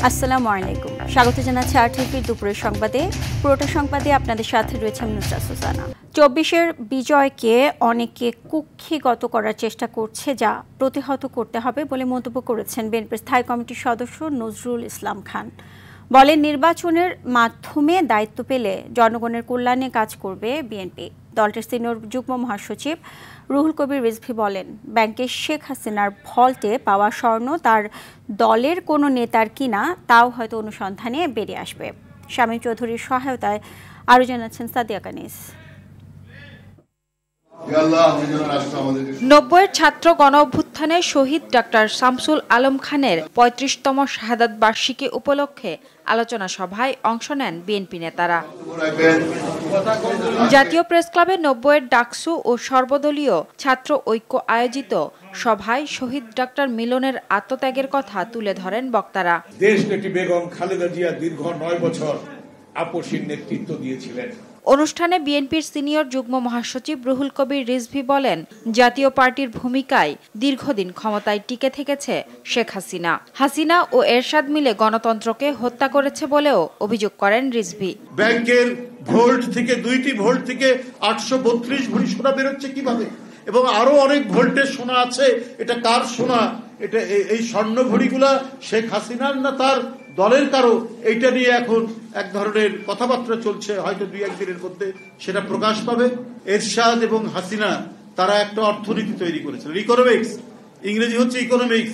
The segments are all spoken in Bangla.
আসসালামু আলাইকুম, স্বাগত জানাচ্ছি আরটিভির দুপুরের সংবাদে। পুরোটা সংবাদে আপনাদের সাথে রয়েছে নুসরাত সুসানা। 24-এর বিজয়কে অনেকে কুক্ষিগত করার চেষ্টা করছে, যা প্রতিহত করতে হবে বলে মন্তব্য করেছেন বিএনপির স্থায়ী কমিটির সদস্য নজরুল ইসলাম খান। বলেন, নির্বাচনের মাধ্যমে দায়িত্ব পেলে জনগণের কল্যাণে কাজ করবে বিএনপি। দলটির সিনিয়র যুগ্ম মহাসচিব রুহুল কবির রিজভী বলেন, ব্যাংকে শেখ হাসিনার ভল্টে পাওয়া স্বর্ণ তার দলের কোনো নেতার কিনা তাও হয়তো অনুসন্ধানে বেরিয়ে আসবে। শামীম চৌধুরীর সহায়তায় আরও জানাচ্ছেন সাদিয়া কানিস। 90-এর ছাত্র গণ অভ্যুত্থানে শহীদ ডাক্তার শামসুল আলম খানের 35তম শাহাদাত বার্ষিকী উপলক্ষে আলোচনা সভায় অংশ নেন বিএনপি নেতারা। জাতীয় প্রেস ক্লাবে 90-এর ডাকসু ও সর্বদলীয় ছাত্র ঐক্য আয়োজিত সভায় শহীদ ডাক্তার মিলনের আত্মত্যাগের কথা তুলে ধরেন বক্তারা। দেশনেত্রী বেগম খালেদা জিয়া দীর্ঘ 9 বছর আপসীর নেতৃত্ব দিয়েছিলেন। অনুষ্ঠানে বিএনপির সিনিয়র যুগ্ম মহাসচিব রুহুল কবির রিজভী বলেন, জাতীয় পার্টির ভূমিকায় দীর্ঘদিন ক্ষমতায় টিকে থেকেছে শেখ হাসিনা ও এরশাদ মিলে গণতন্ত্রকে হত্যা করেছে বলেও অভিযোগ করেন রিজভী। ব্যাংকের ভোল্ট থেকে 2টি ভোল্ট থেকে 832 ভরি সোনা বেরোচ্ছে কিভাবে, এবং আরো অনেক ভোল্টের সোনা আছে। এটা কার সোনা? এটা এই স্বর্ণ ভরিগুলা শেখ হাসিনার না তার দলের কারো? এইটা নিয়ে এখন এক ধরনের কথাবার্তা চলছে, হয়তো 2-1 দিনের মধ্যে সেটা প্রকাশ পাবে। এরশাদ এবং হাসিনা তারা একটা অর্থনীতি তৈরি করেছিলেন, ইকোনমিক্স, ইংরেজি হচ্ছে ইকোনমিক্স।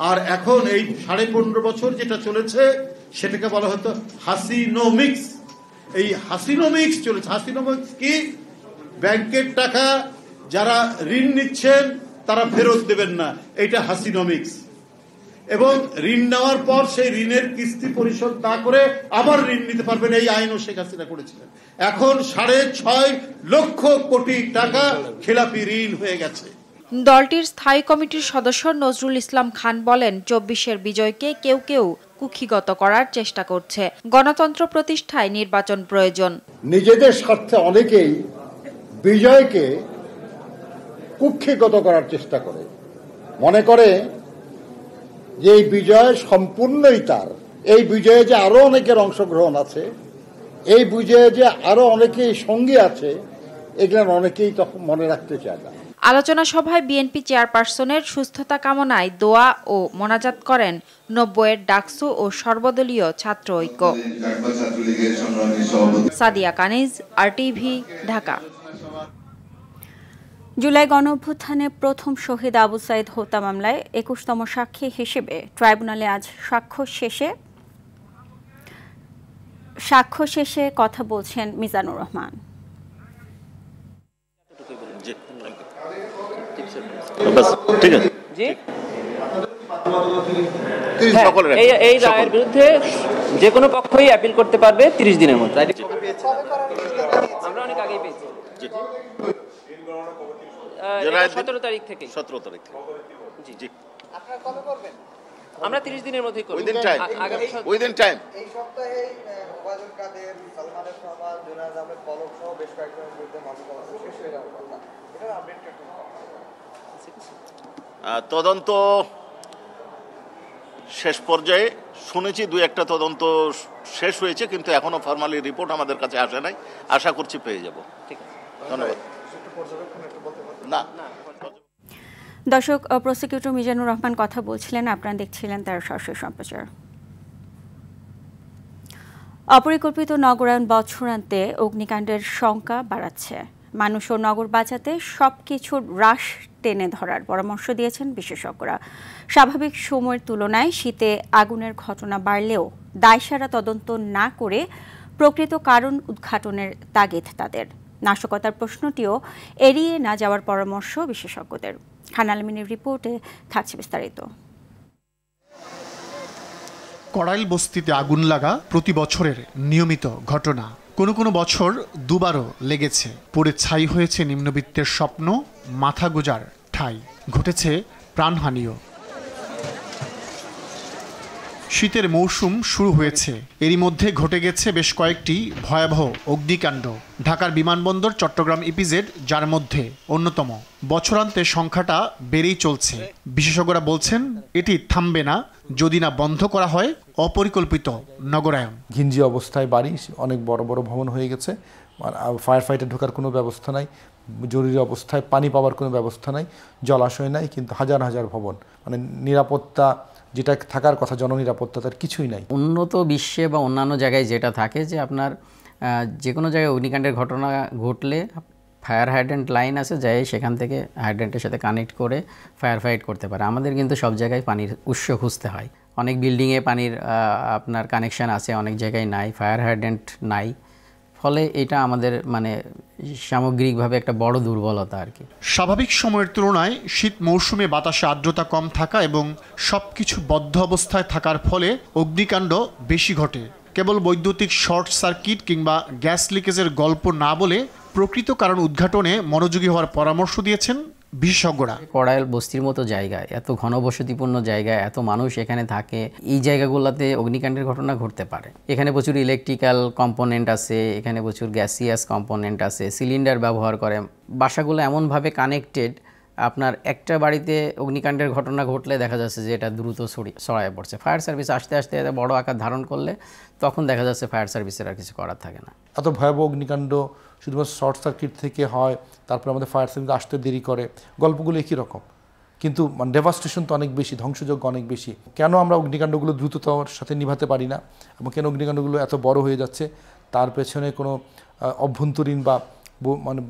আর এখন এই 15.5 বছর যেটা চলেছে সেটাকে বলা হতো হাসিনোমিক্স। এই হাসিনোমিক্স চলেছে। হাসিনোমিক্স কি? ব্যাংকের টাকা যারা ঋণ নিচ্ছেন তারা ফেরত দেবেন না, এটা হাসিনোমিক্স। এবং ঋণ নেওয়ার পর সেই ঋণের কিস্তি পরিশোধ না করে আবার ঋণ নিতে পারবেন, এই আইনও শেখ হাসিনা করেছিলেন। এখন 6.5 লক্ষ কোটি টাকা খেলাপি ঋণ হয়ে গেছে। দলটির স্থায়ী কমিটির সদস্য নজরুল ইসলাম খান বলেন, 24-এর বিজয়কে কেউ কেউ কুক্ষিগত করার চেষ্টা করছে। গণতন্ত্র প্রতিষ্ঠায় নির্বাচন প্রয়োজন। নিজেদের স্বার্থে অনেকেই বিজয়কে কুক্ষিগত করার চেষ্টা করে, মনে করে যে এই বিজয় সম্পূর্ণই তার। এই বিজয়ে যে আরো অনেকের অংশগ্রহণ আছে, এই বিজয়ে যে আরো অনেকেই সঙ্গী আছে, এগুলো অনেকেই তখন মনে রাখতে চায় না। আলোচনা সভায় বিএনপি চেয়ারপারসনের সুস্থতা কামনায় দোয়া ও মোনাজাত করেন 90-এর ডাকসু ও সর্বদলীয় ছাত্র ঐক্য। সাদিয়া কানিজ, আরটিভি, ঢাকা। জুলাই গণঅভ্যুত্থানে প্রথম শহীদ আবু সাইদ হত্যা মামলায় 21তম সাক্ষী হিসেবে ট্রাইব্যুনালে আজ সাক্ষ্য শেষে কথা বলছেন মিজানুর রহমান। এই রায়ের বিরুদ্ধে যে কোনো পক্ষই অ্যাপিল করতে পারবে 30 দিনের মধ্যে। আমরা অনেক আগেই পেয়েছি, 17 তারিখ থেকে। জি, আপনারা কবে করবেন? আমরা 30 দিনের মধ্যেই করব। Within time. এই সপ্তাহে ওবায়দুল কাদের, সালমানের সভা, জুনায়েদ আহমেদ পলক সহ বেশ কয়েকজনের বিরুদ্ধে মামলা শেষ হয়ে যাওয়ার কথা। এটা আপডেট তদন্ত শেষ পর্যায়ে শুনেছি, 2-1টা তদন্ত শেষ হয়েছে, কিন্তু এখনো ফর্মালি রিপোর্ট আমাদের কাছে আসে নাই। আশা করছি পেয়ে যাব। ঠিক আছে, ধন্যবাদ। না, দর্শক, প্রসিকিউটর মিজানুর রহমান কথা বলছিলেন, আপনারা দেখছিলেন তার সরাসরি সম্প্রচার। অপরিকল্পিত নগরায়ণ বছরান্তে অগ্নিকাণ্ডের শঙ্কা বাড়াচ্ছে। মানুষ ও নগর বাঁচাতে সবকিছুর হ্রাস টেনে ধরার পরামর্শ দিয়েছেন বিশেষজ্ঞরা। স্বাভাবিক সময়ের তুলনায় শীতে আগুনের ঘটনা বাড়লেও দায়সারা তদন্ত না করে প্রকৃত কারণ উদ্ঘাটনের তাগিদ তাদের। নাশকতার প্রশ্নটিও এড়িয়ে না যাওয়ার পরামর্শ বিশেষজ্ঞদের। খান আলমিনের রিপোর্টে থাকছে বিস্তারিত। কড়াইল বস্তিতে আগুন লাগা প্রতি বছরের নিয়মিত ঘটনা। কোনো বছর দুবারও লেগেছে। পুড়ে ছাই হয়েছে নিম্নবিত্তের স্বপ্ন, মাথা গোজার ঠাঁই। ঘটেছে প্রাণহানিও। শীতের মৌসুম শুরু হয়েছে, এরই মধ্যে ঘটে গেছে বেশ কয়েকটি ভয়াবহ অগ্নিকাণ্ড। ঢাকার বিমানবন্দর, চট্টগ্রাম ইপিজেড যার মধ্যে অন্যতম। বছরান্তে সংখ্যাটা বেড়েই চলছে। বিশেষজ্ঞরা বলছেন এটি থামবে না যদি না বন্ধ করা হয় অপরিকল্পিত নগরায়ন। ঘিঞ্জি অবস্থায় বাড়ি, অনেক বড় বড় ভবন হয়ে গেছে, ফায়ার ফাইটার ঢোকার কোনো ব্যবস্থা নাই, জরুরি অবস্থায় পানি পাওয়ার কোনো ব্যবস্থা নাই, জলাশয় নাই, কিন্তু হাজার হাজার ভবন, মানে নিরাপত্তা যেটা থাকার কথা, জননিরাপত্তা, তার কিছুই নাই। উন্নত বিশ্বে বা অন্যান্য জায়গায় যেটা থাকে যে আপনার যে কোনো জায়গায় অগ্নিকাণ্ডের ঘটনা ঘটলে ফায়ার হাইড্রেন্ট লাইন আছে, যাই সেখান থেকে হাইড্রেন্টের সাথে কানেক্ট করে ফায়ার ফাইট করতে পারে। আমাদের কিন্তু সব জায়গায় পানির উৎস খুঁজতে হয়। অনেক বিল্ডিংয়ে পানির আপনার কানেকশন আছে, অনেক জায়গায় নাই, ফায়ার হাইড্রেন্ট নাই। ফলে এটা আমাদের মানে সামগ্রিকভাবে একটা বড় দুর্বলতা আর কি। স্বাভাবিক সময়ের তুলনায় শীত মৌসুমে বাতাসে আর্দ্রতা কম থাকা এবং সবকিছু বদ্ধ অবস্থায় থাকার ফলে অগ্নিকাণ্ড বেশি ঘটে। কেবল বৈদ্যুতিক শর্ট সার্কিট কিংবা গ্যাস লিকেজের গল্প না বলে প্রকৃত কারণ উদ্ঘাটনে মনোযোগী হওয়ার পরামর্শ দিয়েছেন বিশেষজ্ঞরা। কড়াইল বস্তির মতো জায়গায়, এত ঘনবসতিপূর্ণ জায়গায়, এত মানুষ এখানে থাকে, এই জায়গাগুলোতে অগ্নিকাণ্ডের ঘটনা ঘটতে পারে। এখানে প্রচুর ইলেকট্রিক্যাল কম্পোনেন্ট আছে, এখানে প্রচুর গ্যাসিয়াস কম্পোনেন্ট আছে, সিলিন্ডার ব্যবহার করে। বাসাগুলো এমনভাবে কানেক্টেড, আপনার একটা বাড়িতে অগ্নিকাণ্ডের ঘটনা ঘটলে দেখা যাচ্ছে যে এটা দ্রুত ছড়ায় পড়ছে। ফায়ার সার্ভিস আস্তে আস্তে বড় আকার ধারণ করলে তখন দেখা যাচ্ছে ফায়ার সার্ভিসের আর কিছু করার থাকে না। এত ভয়াবহ অগ্নিকাণ্ড শুধুমাত্র শর্ট সার্কিট থেকে হয়, তারপরে আমাদের ফায়ার সার্ভিস আসতে দেরি করে, গল্পগুলো একই রকম, কিন্তু মানে ডেভাস্টেশন তো অনেক বেশি, ধ্বংসযজ্ঞ অনেক বেশি। কেন আমরা অগ্নিকাণ্ডগুলো দ্রুততার সাথে নিভাতে পারি না এবং কেন অগ্নিকাণ্ডগুলো এত বড় হয়ে যাচ্ছে, তার পেছনে কোনো অভ্যন্তরীণ বা মানে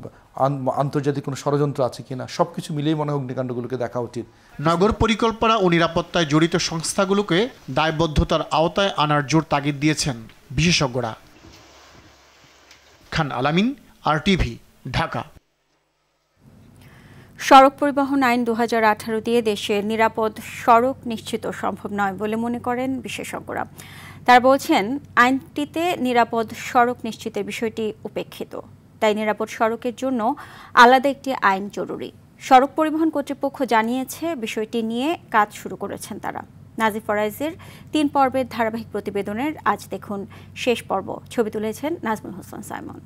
আন্তর্জাতিক কোনো ষড়যন্ত্র আছে কিনা, সব কিছু মিলেই মনে হয় অগ্নিকাণ্ডগুলোকে দেখা উচিত। নগর পরিকল্পনা ও নিরাপত্তায় জড়িত সংস্থাগুলোকে দায়বদ্ধতার আওতায় আনার জোর তাগিদ দিয়েছেন বিশেষজ্ঞরা। খান আলামিন, RTV, ঢাকা। সড়ক পরিবহন আইন 2018 দিয়ে দেশে নিরাপদ সড়ক নিশ্চিত সম্ভব নয় বলে মনে করেন বিশেষজ্ঞরা। তারা বলছেন আইনটিতে নিরাপদ সড়ক নিশ্চিতের বিষয়টি উপেক্ষিত, তাই নিরাপদ সড়কের জন্য আলাদা একটি আইন জরুরি। সড়ক পরিবহন কর্তৃপক্ষ জানিয়েছে বিষয়টি নিয়ে কাজ শুরু করেছেন তারা। নাজিফ ফরাইজের 3 পর্বের ধারাবাহিক প্রতিবেদনের আজ দেখুন শেষ পর্ব। ছবি তুলেছেন নাজমুল হোসেন সাইমন।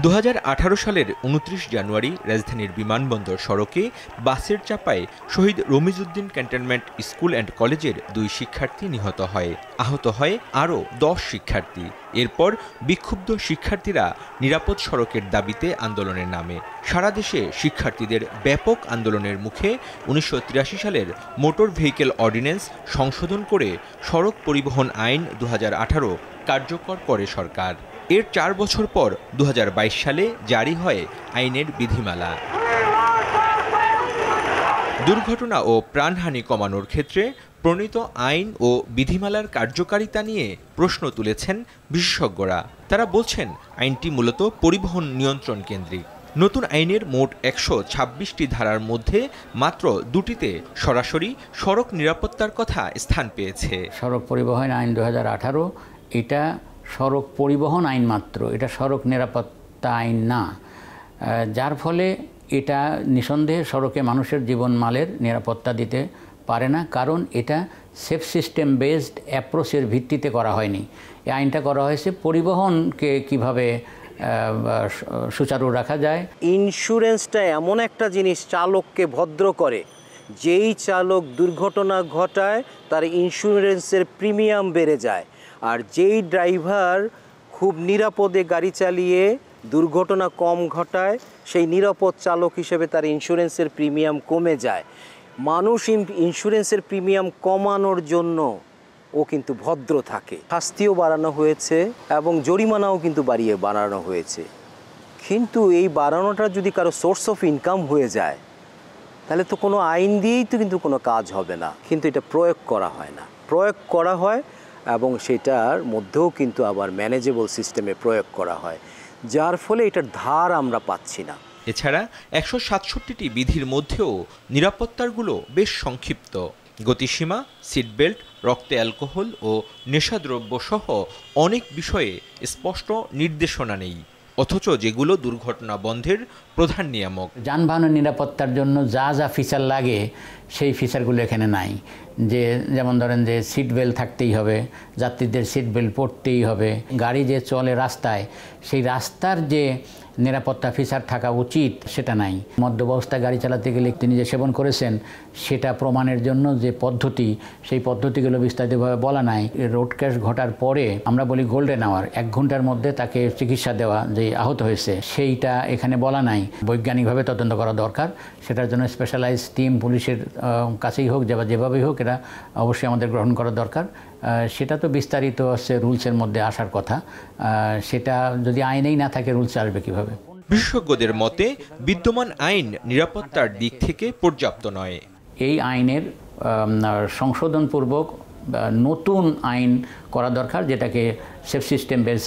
2018 সালের 29 জানুয়ারি রাজধানীর বিমানবন্দর সড়কে বাসের চাপায় শহীদ রমিজউদ্দিন ক্যান্টনমেন্ট স্কুল অ্যান্ড কলেজের 2 শিক্ষার্থী নিহত হয়। আহত হয় আরও 10 শিক্ষার্থী। এরপর বিক্ষুব্ধ শিক্ষার্থীরা নিরাপদ সড়কের দাবিতে আন্দোলনের নামে। সারা দেশে শিক্ষার্থীদের ব্যাপক আন্দোলনের মুখে 1983 সালের মোটর ভেহিকেল অর্ডিন্যান্স সংশোধন করে সড়ক পরিবহন আইন 2018 কার্যকর করে সরকার। এর 4 বছর পর 2022 সালে জারি হয় আইনের বিধিমালা। দুর্ঘটনা ও প্রাণহানি কমানোর ক্ষেত্রে প্রণীত আইন ও বিধিমালার কার্যকারিতা নিয়ে প্রশ্ন তুলেছেন বিশেষজ্ঞরা। তারা বলছেন আইনটি মূলত পরিবহন নিয়ন্ত্রণ কেন্দ্রিক। নতুন আইনের মোট 126টি ধারার মধ্যে মাত্র 2টিতে সরাসরি সড়ক নিরাপত্তার কথা স্থান পেয়েছে। সড়ক পরিবহন আইন 2018 এটা সড়ক পরিবহন আইন মাত্র, এটা সড়ক নিরাপত্তা আইন না, যার ফলে এটা নিঃসন্দেহে সড়কে মানুষের জীবনমালের নিরাপত্তা দিতে পারে না, কারণ এটা সেফ সিস্টেম বেসড অ্যাপ্রোচের ভিত্তিতে করা হয়নি। এই আইনটা করা হয়েছে পরিবহনকে কিভাবে সুচারু রাখা যায়। ইন্স্যুরেন্সটা এমন একটা জিনিস চালককে ভদ্র করে, যেই চালক দুর্ঘটনা ঘটায় তার ইন্স্যুরেন্সের প্রিমিয়াম বেড়ে যায়, আর যেই ড্রাইভার খুব নিরাপদে গাড়ি চালিয়ে দুর্ঘটনা কম ঘটায় সেই নিরাপদ চালক হিসেবে তার ইন্স্যুরেন্সের প্রিমিয়াম কমে যায়। মানুষ ইন্স্যুরেন্সের প্রিমিয়াম কমানোর জন্য ও কিন্তু ভদ্র থাকে। শাস্তিও বাড়ানো হয়েছে এবং জরিমানাও কিন্তু বাড়ানো হয়েছে, কিন্তু এই বাড়ানোটা যদি কারো সোর্স অফ ইনকাম হয়ে যায় তাহলে তো কোনো আইন দিয়েই তো কিন্তু কোনো কাজ হবে না, কিন্তু এটা প্রয়োগ করা হয় না। প্রয়োগ করা হয় এবং সেটার মধ্যেও কিন্তু আবার ম্যানেজেবল সিস্টেমে প্রয়োগ করা হয়, যার ফলে এটার ধার আমরা পাচ্ছি না। এছাড়া 167টি বিধির মধ্যেও নিরাপত্তারগুলো বেশ সংক্ষিপ্ত। গতিসীমা, সিটবেল্ট, রক্তে অ্যালকোহল ও নেশাদ্রব্য সহ অনেক বিষয়ে স্পষ্ট নির্দেশনা নেই। অথচ যেগুলো দুর্ঘটনা বন্ধের প্রধান নিয়ামক। যানবাহনের নিরাপত্তার জন্য যা যা ফিচার লাগে সেই ফিচারগুলো এখানে নাই। যেমন ধরেন যে সিট বেল্ট থাকতেই হবে, যাত্রীদের সিট বেল্ট পরতেই হবে, গাড়ি যে চলে রাস্তায় সেই রাস্তার যে নিরাপত্তা ফিচার থাকা উচিত সেটা নাই। মদ্যাবস্থায় গাড়ি চালাতে গেলে তিনি যে সেবন করেছেন সেটা প্রমাণের জন্য যে পদ্ধতি, সেই পদ্ধতিগুলো বিস্তারিতভাবে বলা নাই। রোড ক্র্যাশ ঘটার পরে আমরা বলি গোল্ডেন আওয়ার, 1 ঘন্টার মধ্যে তাকে চিকিৎসা দেওয়া যে আহত হয়েছে সেইটা এখানে বলা নাই। বৈজ্ঞানিকভাবে তদন্ত করা দরকার, সেটার জন্য স্পেশালাইজড টিম পুলিশের কাছেই হোক যেভাবেই হোক এটা অবশ্যই আমাদের গ্রহণ করা দরকার। সেটা তো বিস্তারিত হচ্ছে রুলসের মধ্যে আসার কথা, সেটা যদি আইনেই না থাকে রুলস আসবে কিভাবে? বিশেষজ্ঞদের মতে বিদ্যমান আইন নিরাপত্তার দিক থেকে পর্যাপ্ত নয়। এই আইনের সংশোধনপূর্বক নতুন আইন করা দরকার, যেটাকে সেফ সিস্টেম বেস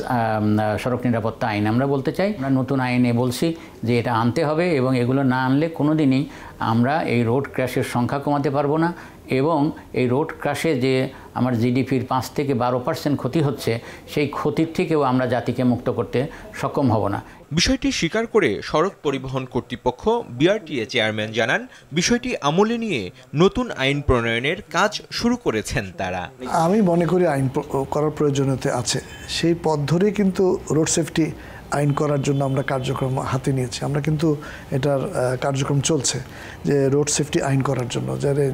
সড়ক নিরাপত্তা আইন আমরা বলতে চাই। আমরা নতুন আইনে বলছি যে এটা আনতে হবে এবং এগুলো না আনলে কোনোদিনই আমরা এই রোড ক্র্যাশের সংখ্যা কমাতে পারবো না এবং এই রোড ক্র্যাশে যে আমার জিডিপির 5 থেকে 12% ক্ষতি হচ্ছে সেই ক্ষতির থেকেও আমরা জাতিকে মুক্ত করতে সক্ষম হব না। বিষয়টি স্বীকার করে সড়ক পরিবহন কর্তৃপক্ষ বিআরটিএ চেয়ারম্যান জানান, বিষয়টি আমলে নিয়ে নতুন আইন প্রণয়নের কাজ শুরু করেছেন তারা। আমি মনে করি আইন করার প্রয়োজনীয়তা আছে, সেই পথ ধরেই কিন্তু রোড সেফটি আইন করার জন্য আমরা কার্যক্রম হাতে নিয়েছি। আমরা কিন্তু এটার কার্যক্রম চলছে যে রোড সেফটি আইন করার জন্য,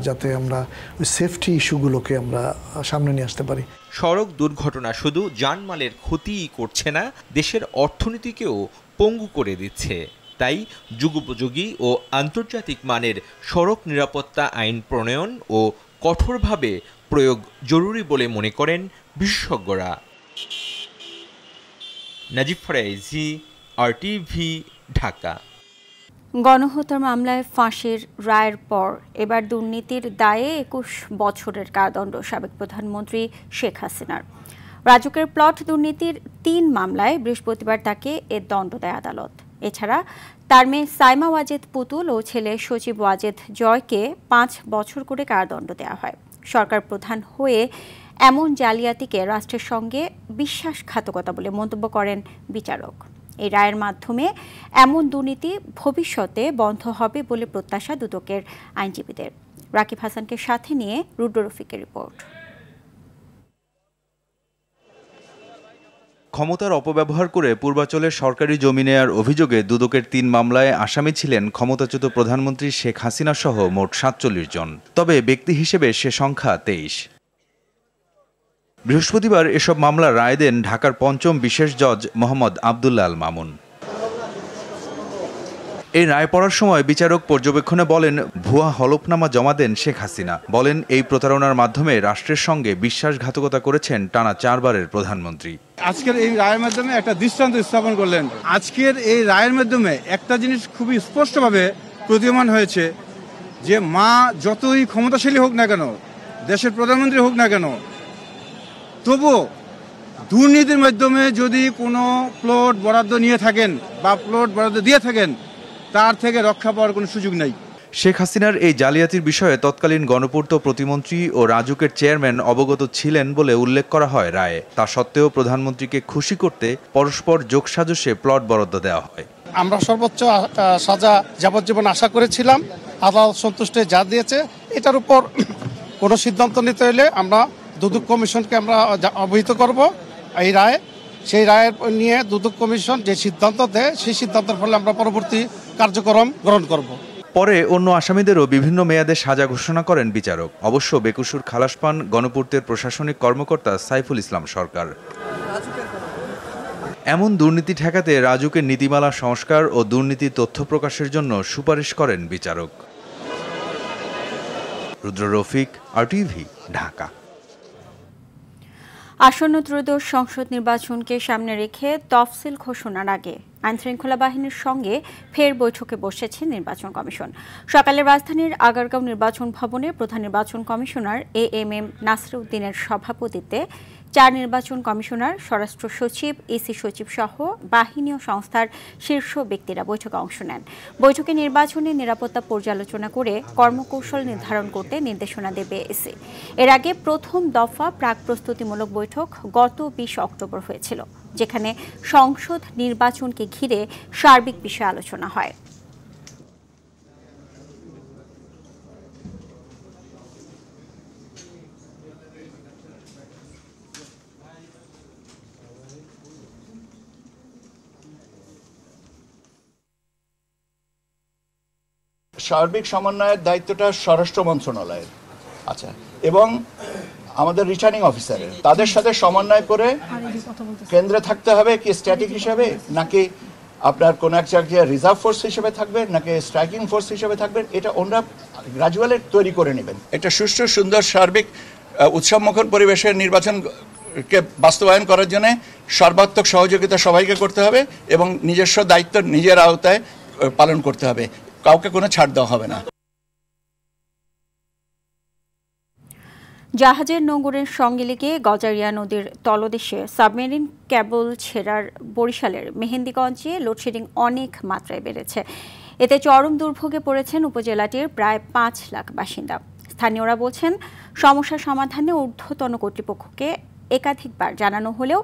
যাতে আমরা ওই সেফটি ইস্যুগুলোকে আমরা সামনে নিয়ে আসতে পারি। সড়ক দুর্ঘটনা শুধু জানমালের ক্ষতিই করছে না, দেশের অর্থনীতিকেও পঙ্গু করে দিচ্ছে। তাই যুগোপযোগী ও আন্তর্জাতিক মানের সড়ক নিরাপত্তা আইন প্রণয়ন ও কঠোরভাবে প্রয়োগ জরুরি বলে মনে করেন বিশেষজ্ঞরা। নাজিব ফরাইজি, আরটিভি, ঢাকা। গণহত্যার মামলায় ফাঁসির রায়ের পর এবার দুর্নীতির দায়ে 21 বছরের কারাদণ্ড সাবেক প্রধানমন্ত্রী শেখ হাসিনার। রাজুকের প্লট দুর্নীতির 3 মামলায় বৃহস্পতিবার তাকে এ দণ্ড দেয় আদালত। এছাড়া তার মেয়ে সাইমা ওয়াজেদ পুতুল ও ছেলে সচিব ওয়াজেদ জয়কে 5 বছর করে কারাদণ্ড দেওয়া হয়। সরকার প্রধান হয়ে এমন জালিয়াতিকে রাষ্ট্রের সঙ্গে বিশ্বাসঘাতকতা বলে মন্তব্য করেন বিচারক। এই রায়ের মাধ্যমে এমন দুর্নীতি ভবিষ্যতে বন্ধ হবে বলে প্রত্যাশা দুদকের আইনজীবীদের। রাকিব হাসানকে সাথে নিয়ে রুদ্র রফিকের রিপোর্ট। ক্ষমতার অপব্যবহার করে পূর্বাঞ্চলের সরকারি জমি নেয়ার অভিযোগে দুদকের 3 মামলায় আসামি ছিলেন ক্ষমতাচ্যুত প্রধানমন্ত্রী শেখ হাসিনা সহ মোট 47 জন। তবে ব্যক্তি হিসেবে সে সংখ্যা 23। বৃহস্পতিবার এসব মামলার রায় দেন ঢাকার 5ম বিশেষ জজ মোহাম্মদ আবদুল্লাহ আল মামুন। এই রায় পড়ার সময় বিচারক পর্যবেক্ষণে বলেন, ভুয়া হলফনামা জমা দেন শেখ হাসিনা। বলেন, এই প্রতারণার মাধ্যমে রাষ্ট্রের সঙ্গে বিশ্বাসঘাতকতা করেছেন টানা 4 বারের প্রধানমন্ত্রী। আজকের এই রায়ের মাধ্যমে একটা দৃষ্টান্ত স্থাপন করলেন। আজকের এই রায়ের মাধ্যমে একটা জিনিস খুবই স্পষ্টভাবে প্রতীয়মান হয়েছে যে মা যতই ক্ষমতাশালী হোক না কেন, দেশের প্রধানমন্ত্রী হোক না কেন, তবুও দুর্নীতির মাধ্যমে যদি কোনো প্লট বরাদ্দ নিয়ে থাকেন বা প্লট বরাদ্দ দিয়ে থাকেন, তার থেকে রক্ষা পাওয়ার কোনো সুযোগ নেই। শেখ হাসিনার এই জালিয়াতির বিষয়ে তৎকালীন গণপূর্ত প্রতিমন্ত্রী ও রাজুকের চেয়ারম্যান অবগত ছিলেন বলে উল্লেখ করা হয় রায়ে। তা সত্ত্বেও প্রধানমন্ত্রীকে খুশি করতে পরস্পর যোগসাজশে প্লট বরাদ্দ দেওয়া হয়। আমরা সর্বোচ্চ সাজা যাবজ্জীবন আশা করেছিলাম, আদালত সন্তুষ্টে যা দিয়েছে। এটার উপর কোনো সিদ্ধান্ত নিতে হলে আমরা দুদক কমিশনকে আমরা অবহিত করব এই রায়। সেই রায়ের নিয়ে দুদক কমিশন যে সিদ্ধান্ত দেয় সেই সিদ্ধান্তের ফলে আমরা পরবর্তী কার্যক্রম গ্রহণ করব। পরে অন্য আসামিদেরও বিভিন্ন মেয়াদে সাজা ঘোষণা করেন বিচারক। অবশ্য বেকসুর খালাস পান গণপূর্তের প্রশাসনিক কর্মকর্তা সাইফুল ইসলাম সরকার। এমন দুর্নীতি ঠেকাতে রাজুকের নীতিমালা সংস্কার ও দুর্নীতি তথ্য প্রকাশের জন্য সুপারিশ করেন বিচারক। রুদ্র রফিক, আরটিভি, ঢাকা। আসন্ন ত্রয়োদশ সংসদ নির্বাচনকে সামনে রেখে তফসিল ঘোষণার আগে আইনশৃঙ্খলা বাহিনীর সঙ্গে ফের বৈঠকে বসেছে নির্বাচন কমিশন। সকালে রাজধানীর আগারগাঁও নির্বাচন ভবনে প্রধান নির্বাচন কমিশনার এএমএম নাসিরউদ্দিনের সভাপতিত্বে 4 নির্বাচন কমিশনার, স্বরাষ্ট্র সচিব, ইসি সচিব সহ বাহিনী ও সংস্থার শীর্ষ ব্যক্তিরা বৈঠকে অংশ নেন। বৈঠকে নির্বাচনী নিরাপত্তা পর্যালোচনা করে কর্মকৌশল নির্ধারণ করতে নির্দেশনা দেবে ইসি। এর আগে প্রথম দফা প্রাক প্রস্তুতিমূলক বৈঠক গত 20 অক্টোবর হয়েছিল। যেখানে সংসদ নির্বাচনকে ঘিরে সার্বিক বিষয়ে আলোচনা হয়। সার্বিক সমন্বয়ের দায়িত্বটা স্বরাষ্ট্র মন্ত্রণালয়ের, আচ্ছা, এবং আমাদের রিটার্নিং অফিসারের। তাদের সাথে সমন্বয় করে কেন্দ্রে থাকতে হবে কি স্ট্যাটিক হিসাবে, নাকি আপনার কোন এক জায়গায় রিজার্ভ ফোর্স হিসেবে থাকবে, নাকি স্ট্রাইকিং ফোর্স হিসেবে থাকবেন, এটা ওনারা গ্রাজুয়ালি তৈরি করে নেবেন। একটা সুষ্ঠু সুন্দর সার্বিক উৎসবমুখর পরিবেশের নির্বাচনকে বাস্তবায়ন করার জন্য সর্বাত্মক সহযোগিতা সবাইকে করতে হবে এবং নিজস্ব দায়িত্ব নিজের আওতায় পালন করতে হবে, কাউকে কোনো ছাড় দেওয়া হবে না। জাহাজের নোঙরের সঙ্গে লেগে গজারিয়া নদীর তলদেশে সাবমেরিন কেবল ছেঁড়ার বরিশালের মেহেন্দিগঞ্জে লোডশেডিং অনেক মাত্রায় বেড়েছে। এতে চরম দুর্ভোগে পড়েছেন উপজেলাটির প্রায় 5 লাখ বাসিন্দা। স্থানীয়রা বলছেন, সমস্যা সমাধানে ঊর্ধ্বতন কর্তৃপক্ষকে একাধিকবার জানানো হলেও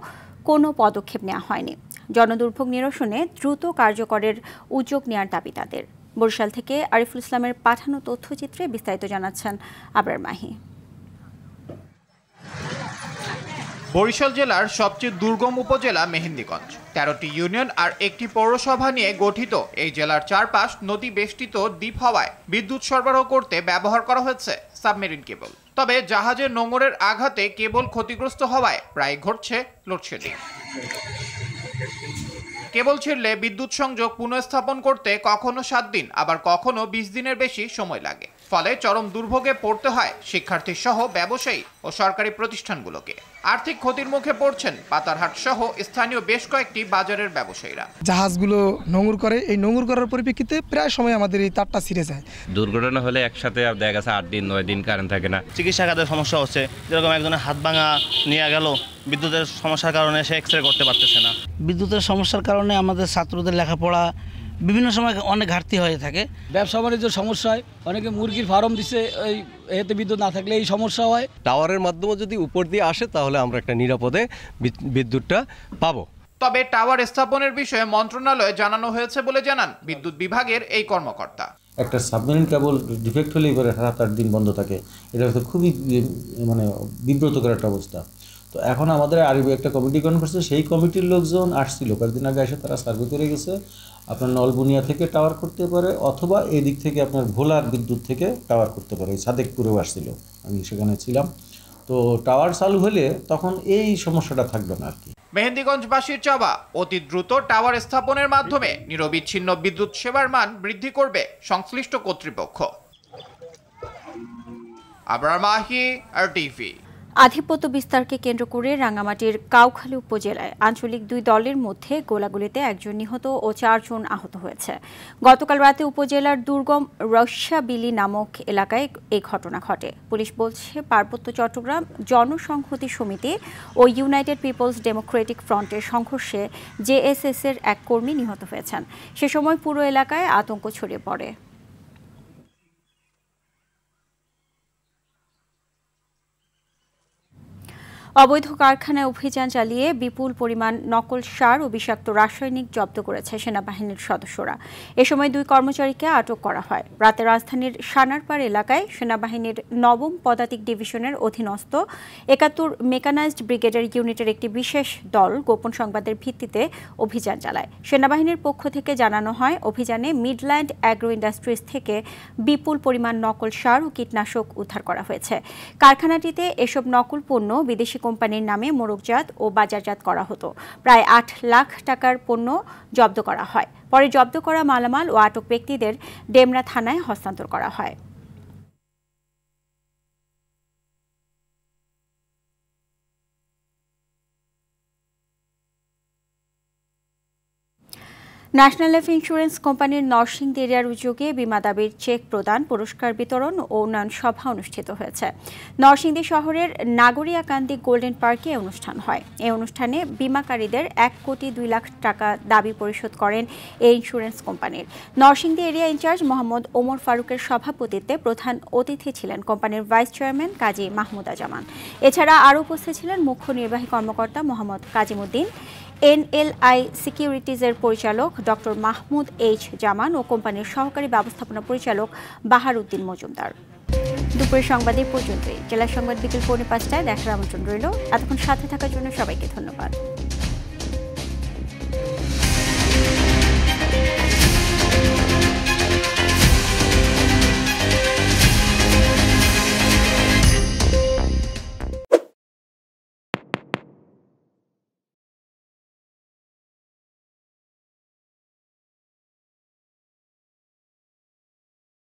কোনো পদক্ষেপ নেওয়া হয়নি। জনদুর্ভোগ নিরসনে দ্রুত কার্যকরের উদ্যোগ নেওয়ার দাবি তাদের। বরিশাল থেকে আরিফুল ইসলামের পাঠানো তথ্যচিত্রে বিস্তারিত জানাচ্ছেন আবরার মাহি। বরিশাল জেলার সবচেয়ে দুর্গম উপজেলা মেহেন্দিগঞ্জ। 13টি ইউনিয়ন আর একটি পৌরসভা নিয়ে গঠিত এই জেলার চারপাশ নদী বেষ্টিত দ্বীপ হওয়ায় বিদ্যুৎ সরবরাহ করতে ব্যবহার করা হয়েছে সাবমেরিন কেবল। তবে জাহাজের নোঙরের আঘাতে কেবল ক্ষতিগ্রস্ত হওয়ায় প্রায় ঘটছে লোডশেডিং। কেবল ছিঁড়লে বিদ্যুৎ সংযোগ পুনঃস্থাপন করতে কখনো 7 দিন, আবার কখনো 20 দিনের বেশি সময় লাগে। ফলে চরম দুর্ভোগে পড়তে হয় শিক্ষার্থী সহ ব্যবসায়ী ও সরকারি প্রতিষ্ঠানগুলোকে। আর্থিক ক্ষতির মুখে পড়ছেন পাতারহাট সহ স্থানীয় বেশ কয়েকটি বাজারের ব্যবসায়ীরা। জাহাজগুলো নোঙর করে, এই নোঙর করার পরিপ্রেক্ষিতে প্রায় সময় আমাদের এই তারটা ছিঁড়ে যায়। দুর্ঘটনা হলে একসাথে দেখা গেছে 8 দিন 9 দিন কারেন্ট থাকে না। চিকিৎসা খাতে সমস্যা হচ্ছে, যেরকম একজনের হাত ভাঙা নিয়ে গেল, বিদ্যুতের সমস্যার কারণে সে এক্স রে করতে পারতেছে না। বিদ্যুতের সমস্যার কারণে আমাদের ছাত্রদের লেখাপড়া বিভিন্ন সময় অনেক ঘাটতি হয়ে থাকে। ব্যবসা বাণিজ্য সমস্যা হয়, অনেকে মুরগির ফার্ম দিচ্ছে, এতে বিদ্যুৎ না থাকলে এই সমস্যা হয়। টাওয়ারের মাধ্যমে যদি উপর দিয়ে আসে তাহলে আমরা একটা নিরাপদে বিদ্যুৎটা পাবো। তবে টাওয়ার স্থাপনের বিষয়ে মন্ত্রণালয়ে জানানো হয়েছে বলে জানান বিদ্যুৎ বিভাগের এই কর্মকর্তা। একটা সাবমেরিন কেবল ডিফেক্ট হলে এবারে 7-8 দিন বন্ধ থাকে, এটা তো খুবই বিব্রতকর একটা অবস্থা। তো এখন আমাদের আরবি একটা কমিটি গঠন করছে, সেই কমিটির লোকজন আসছিল কয়েকদিন আগে, এসে তারা সার্ভে করে গেছে। আপনার নলবুনিয়া থেকে টাওয়ার করতে পারে, অথবা এই দিক থেকে আপনার ভোলার বিদ্যুৎ থেকে টাওয়ার করতে পারে। সাদেকপুরেও আসছিল, আমি সেখানে ছিলাম। তো টাওয়ার চালু হলে তখন এই সমস্যাটা থাকবে না আর কি। মেহেন্দিগঞ্জবাসীর চাওয়া, অতি দ্রুত টাওয়ার স্থাপনের মাধ্যমে নিরবিচ্ছিন্ন বিদ্যুৎ সেবার মান বৃদ্ধি করবে সংশ্লিষ্ট কর্তৃপক্ষ। আবরার মাহি, RTV। আধিপত্য বিস্তারকে কেন্দ্র করে রাঙ্গামাটির কাউখালী উপজেলায় আঞ্চলিক 2 দলের মধ্যে গোলাগুলিতে 1 জন নিহত ও 4 জন আহত হয়েছে। গতকাল রাতে উপজেলার দুর্গম রস্যাবিলি নামক এলাকায় এই ঘটনা ঘটে। পুলিশ বলছে, পার্বত্য চট্টগ্রাম জনসংহতি সমিতি ও ইউনাইটেড পিপলস ডেমোক্রেটিক ফ্রন্টের সংঘর্ষে JSS এর এক কর্মী নিহত হয়েছেন। সে সময় পুরো এলাকায় আতঙ্ক ছড়িয়ে পড়ে। অবৈধ কারখানায় অভিযান চালিয়ে বিপুল পরিমাণ নকল সার ও বিষাক্ত রাসায়নিক জব্দ করেছে সেনাবাহিনীর সদস্যরা। এ সময় 2 কর্মচারীকে আটক করা হয়। রাতে রাজধানীর সানারপাড় এলাকায় সেনাবাহিনীর 9ম পদাতিক ডিভিশনের অধীনস্থ 71 মেকানাইজড ব্রিগেডের ইউনিটের একটি বিশেষ দল গোপন সংবাদের ভিত্তিতে অভিযান চালায়। সেনাবাহিনীর পক্ষ থেকে জানানো হয়, অভিযানে মিডল্যান্ড অ্যাগ্রো ইন্ডাস্ট্রিজ থেকে বিপুল পরিমাণ নকল সার ও কীটনাশক উদ্ধার করা হয়েছে। কারখানাটিতে এসব নকল পণ্য বিদেশি কোম্পানির নামে মোড়কজাত ও বাজারজাত করা হতো। প্রায় 8 লাখ টাকার পণ্য জব্দ করা হয়। পরে জব্দ করা মালামাল ও আটক ব্যক্তিদের ডেমরা থানায় হস্তান্তর করা হয়। ন্যাশনাল লাইফ ইন্স্যুরেন্স কোম্পানির নরসিংদী এরিয়ার উদ্যোগে বিমা দাবির চেক প্রদান, পুরস্কার বিতরণ ও উন্নয়ন সভা অনুষ্ঠিত হয়েছে। নরসিংদী শহরের নাগরিয়াকান্দি গোল্ডেন পার্কে অনুষ্ঠান হয়। এই অনুষ্ঠানে বিমাকারীদের 1 কোটি 2 লাখ টাকা দাবি পরিশোধ করেন এই ইন্স্যুরেন্স কোম্পানির। নরসিংদী এরিয়া ইনচার্জ মোহাম্মদ ওমর ফারুকের সভাপতিত্বে প্রধান অতিথি ছিলেন কোম্পানির ভাইস চেয়ারম্যান কাজী মাহমুদা জামান। এছাড়া আরও উপস্থিত ছিলেন মুখ্য নির্বাহী কর্মকর্তা মোহাম্মদ কাজিমুদ্দিন, NLI সিকিউরিটিজের পরিচালক ডক্টর মাহমুদ এইচ জামান ও কোম্পানির সহকারী ব্যবস্থাপনা পরিচালক বাহার উদ্দিন মজুমদার। দুপুরের সংবাদ এই পর্যন্তই। জেলা সংবাদ বিকেল 4:45টায় দেখার আমন্ত্রণ রইল। এতক্ষণ সাথে থাকার জন্য সবাইকে ধন্যবাদ।